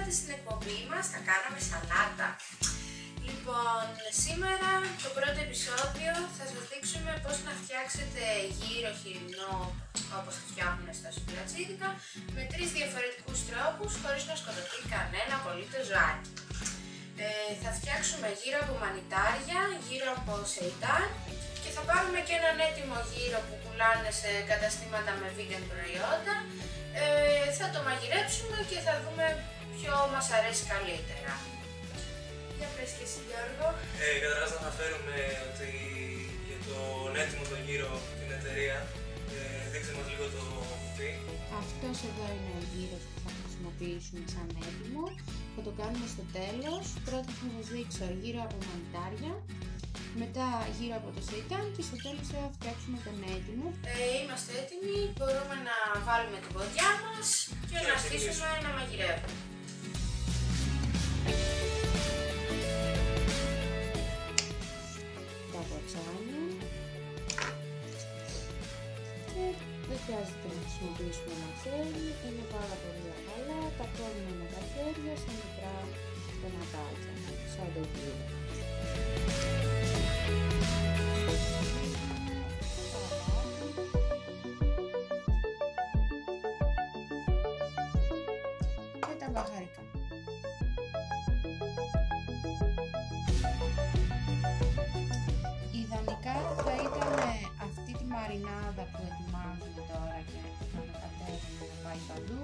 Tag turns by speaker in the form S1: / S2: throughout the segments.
S1: είδατε στην εκπομπή μας, θα κάναμε σαλάτα. Λοιπόν, σήμερα το πρώτο επεισόδιο θα σας δείξουμε πώς να φτιάξετε γύρο χοιρινό όπως το φτιάχνουμε στα σουβλατσίδικα με 3 διαφορετικούς τρόπους χωρίς να σκοτωθεί κανένα απολύτως ζωάκι. Θα φτιάξουμε γύρο από μανιτάρια, γύρο από σεϊτάν και θα πάρουμε και έναν έτοιμο γύρο που πουλάνε σε καταστήματα με vegan προϊόντα. Θα το μαγειρέψουμε και θα δούμε ποιο μας αρέσει καλύτερα. Για πες και εσύ, Γιώργο.
S2: Καταρχάς να αναφέρουμε ότι για τον έτοιμο το γύρο την εταιρεία, δείξτε μας λίγο το κουτί.
S3: Αυτός εδώ είναι ο γύρος που θα χρησιμοποιήσουμε σαν έτοιμο. Θα το κάνουμε στο τέλος. Πρώτα θα σας δείξω γύρο από μανιτάρια, μετά γύρω από το σεϊτάν και στο τέλος θα φτιάξουμε τον έτοιμο.
S1: Είμαστε έτοιμοι, μπορούμε να βάλουμε την ποδιά μας και να αρχίσουμε να μαγειρεύουμε.
S3: Τα ποτσάνια και δεν χρειάζεται να χρησιμοποιήσουμε μαχαίρι, είναι πάρα πολύ απλά, τα κόβουμε με τα χέρια σε μικρά κομματάκια, σαν το γύρο. Και τα μπαχαρικά. Ιδανικά θα ήταν αυτή τη μαρινάδα που ετοιμάζουμε τώρα και να ανακατεύουμε να πάει παντού,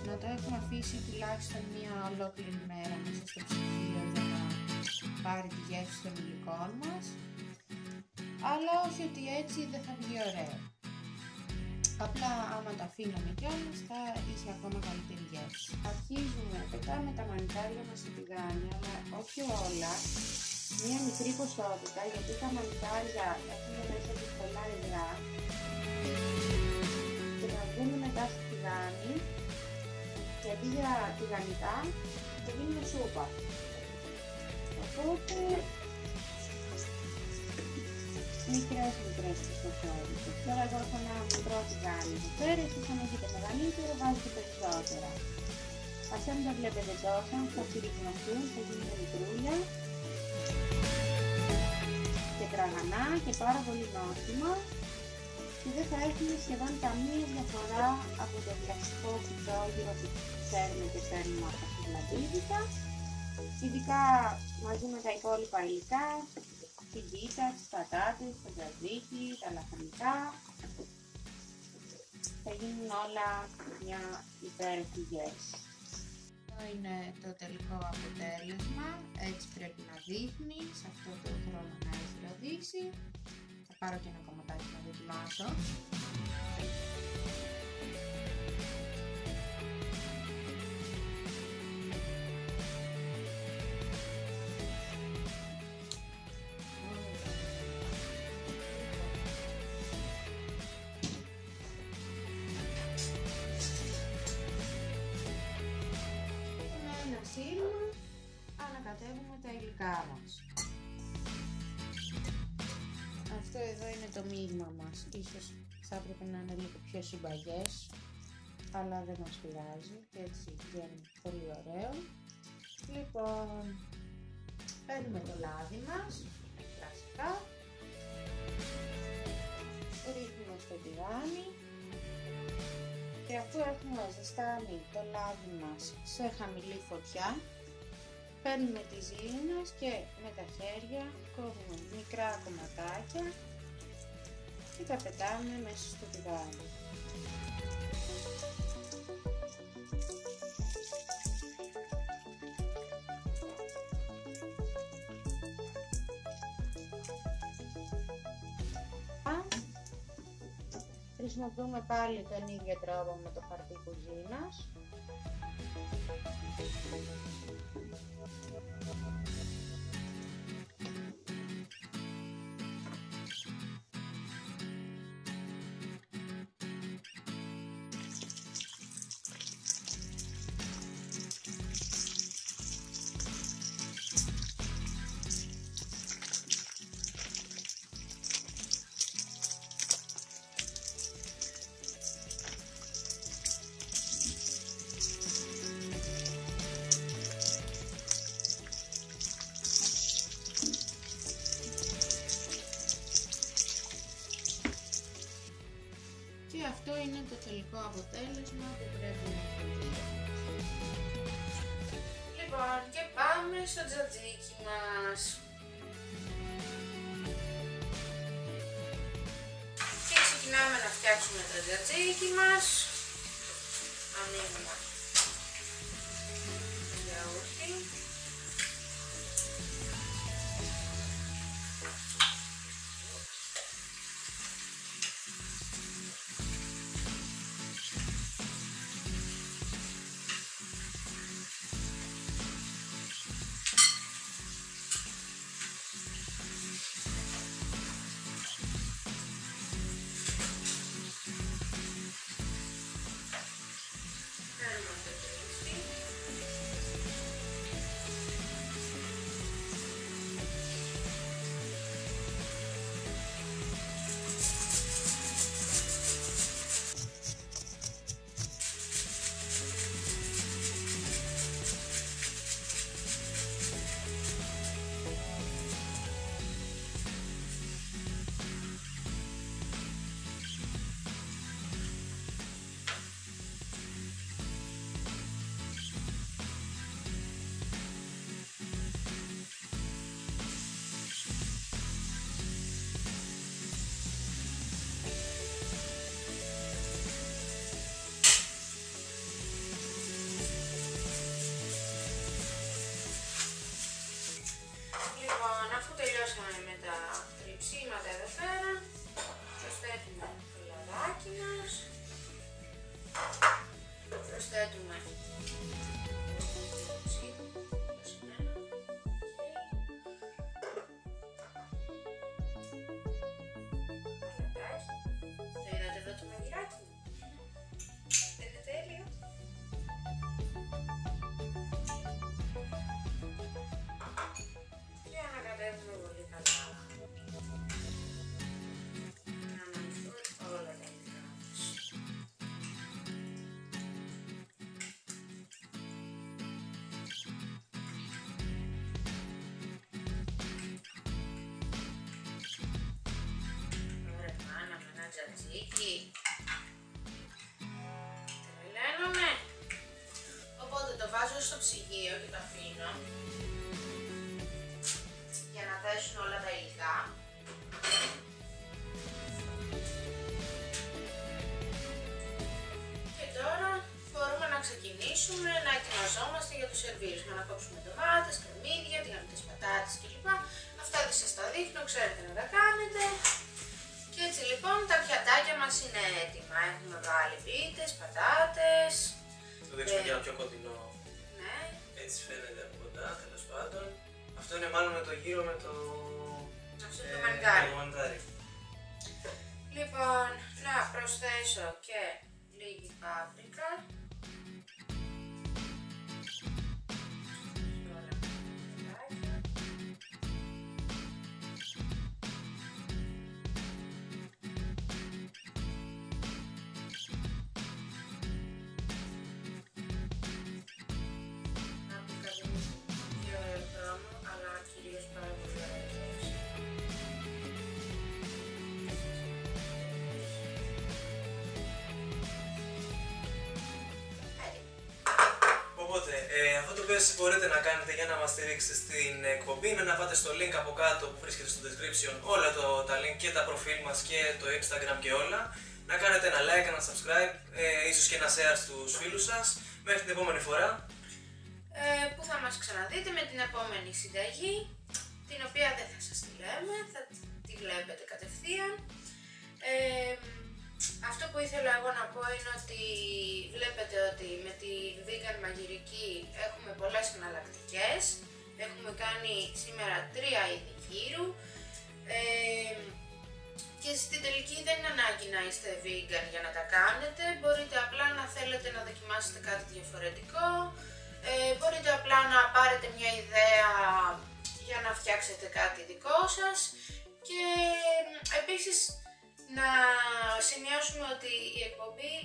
S3: να το έχουμε αφήσει τουλάχιστον μία ολόκληρη μέρα μέσα στο ψυγείο για να πάρει τη γεύση των υλικών μας, αλλά όχι ότι έτσι δεν θα βγει ωραίο. Απλά άμα το αφήναμε κιόλας θα είχε ακόμα καλύτερη γεύση. Αρχίζουμε, πετάμε τα μανιτάρια μας σε τηγάνια, αλλά όχι όλα, μία μικρή ποσότητα, γιατί τα μανιτάρια έχουν μέσα τους πολλά υγρά και να βγουν μετά στο τηγάνι και αντί για τηγανιτά θα γίνει σούπα. Οπότε μικρές ποσότητες. Τώρα εγώ έχω ένα μικρό τηγάνι εδώ πέρα, εσείς αν έχετε μεγαλύτερο βάζετε περισσότερα. Ας αν τα βλέπετε τόσο, θα συρρυκνωθούν, θα γίνουν μικρούλια και τραγανά και πάρα πολύ νόστιμα και δεν θα έχουν σχεδόν καμία διαφορά από το κλασικό κουτσόγυρο που ξέρουμε και παίρνουμε από τα σουβλατσίδικα, ειδικά μαζί με τα υπόλοιπα υλικά, την πίτα, τις πατάτες, το τζατζίκι, τα λαχανικά. Θα γίνουν όλα μια υπέροχη γεύση. Αυτό είναι το τελικό αποτέλεσμα, έτσι πρέπει να δείχνει, σε αυτό το χρόνο να έχει ροδίσει. Θα πάρω και ένα κομματάκι να δοκιμάσω. Ανακατεύουμε τα υλικά μας. Αυτό εδώ είναι το μείγμα μας. Ίσως θα έπρεπε να είναι λίγο πιο συμπαγές, αλλά δεν μας πειράζει και έτσι βγαίνει πολύ ωραίο. Λοιπόν, παίρνουμε το λάδι μας, κλασικά, ρίχνουμε στο τηγάνι και αφού έχουμε ζεστάνει το λάδι μας σε χαμηλή φωτιά, παίρνουμε τη ζύγη μας και με τα χέρια κόβουμε μικρά κομματάκια και τα πετάμε μέσα στο τηγάνι. Χρησιμοποιούμε πάλι τον ίδιο τρόπο με το χαρτί κουζίνας. τελικό αποτέλεσμα που πρέπει να έχει.
S1: Λοιπόν, και πάμε στο τζατζίκι μας. Και ξεκινάμε να φτιάξουμε το τζατζίκι μας. Ανοίγουμε το γιαούρτι. Τζατζίκι. Τρελαίνομαι. Οπότε το βάζω στο ψυγείο και το αφήνω για να δέσουν όλα τα υλικά. Και τώρα μπορούμε να ξεκινήσουμε να ετοιμαζόμαστε για το σερβίρισμα. Να κόψουμε ντομάτες, κρεμμύδια, τηγανιτές πατάτες κλπ. Αυτά δεν σας τα δείχνω, ξέρετε να τα κάνετε. Και έτσι λοιπόν τα πιατάκια μας είναι έτοιμα. Έχουμε βάλει πίτες, πατάτες.
S2: Το δείξουμε για ένα πιο κοντινό.
S1: Ναι.
S2: Έτσι φαίνεται από κοντά, τέλος πάντων. Αυτό είναι μάλλον με το γύρο με το...
S1: Αυτό είναι το μανιτάρι.
S2: μανιτάρι.
S1: Λοιπόν, να προσθέσω και λίγη πάπρικα.
S2: Αυτό το οποίο μπορείτε να κάνετε για να μας στηρίξετε στην εκπομπή είναι να πάτε στο link από κάτω που βρίσκεται στο description, όλα τα link και τα προφίλ μας και το Instagram και όλα. Να κάνετε ένα like, ένα subscribe, ίσως και ένα share στους φίλους σας. Μέχρι την επόμενη φορά.
S1: Που θα μας ξαναδείτε με την επόμενη συνταγή, την οποία δεν θα σας τη λέμε, θα τη βλέπετε κατευθείαν. Αυτό που ήθελα εγώ να πω είναι ότι βλέπετε ότι με τη vegan μαγειρική έχουμε πολλές εναλλακτικές. Έχουμε κάνει σήμερα 3 είδη γύρου και στην τελική δεν είναι ανάγκη να είστε vegan για να τα κάνετε. Μπορείτε απλά να θέλετε να δοκιμάσετε κάτι διαφορετικό. Μπορείτε απλά να πάρετε μια ιδέα για να φτιάξετε κάτι δικό σας και επίσης να σημειώσουμε ότι η εκπομπή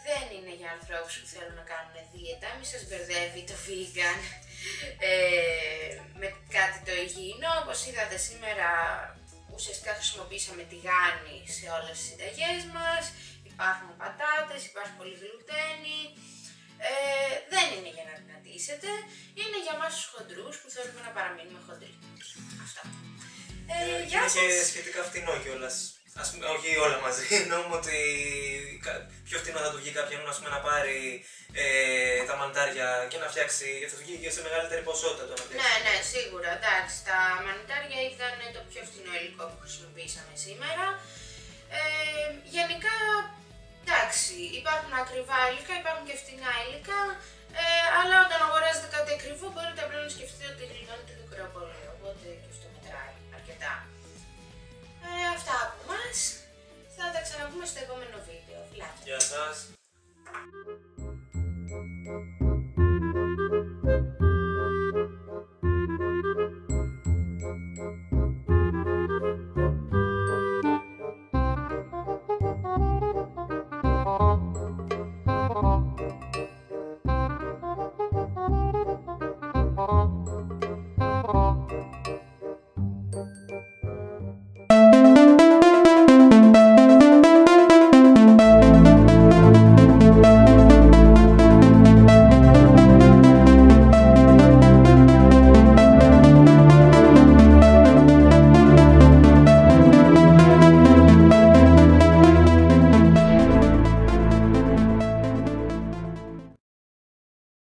S1: δεν είναι για ανθρώπους που θέλουν να κάνουν δίαιτα. Μη σας μπερδεύει το vegan με κάτι το υγιεινό. Όπως είδατε σήμερα ουσιαστικά χρησιμοποίησαμε τηγάνι σε όλες τις συνταγές μας. υπάρχουν πατάτες, υπάρχει πολύ γλουτένη. Δεν είναι για να δυνατήσετε, είναι για εμάς τους χοντρούς που θέλουμε να παραμείνουμε χοντροί. Αυτά. Γεια σας.
S2: Είναι και σχετικά φτηνό κιόλας. Ας πούμε, όχι όλα μαζί. Νόμιμο ότι πιο φτηνό θα του βγει κάποιον να πάρει τα μανιτάρια και να φτιάξει. Θα του βγει και σε μεγαλύτερη ποσότητα το να φτιάξει.
S1: Ναι, σίγουρα. Εντάξει, τα μανιτάρια ήταν το πιο φτηνό υλικό που χρησιμοποιήσαμε σήμερα. Γενικά, εντάξει, υπάρχουν ακριβά υλικά, υπάρχουν και φτηνά υλικά.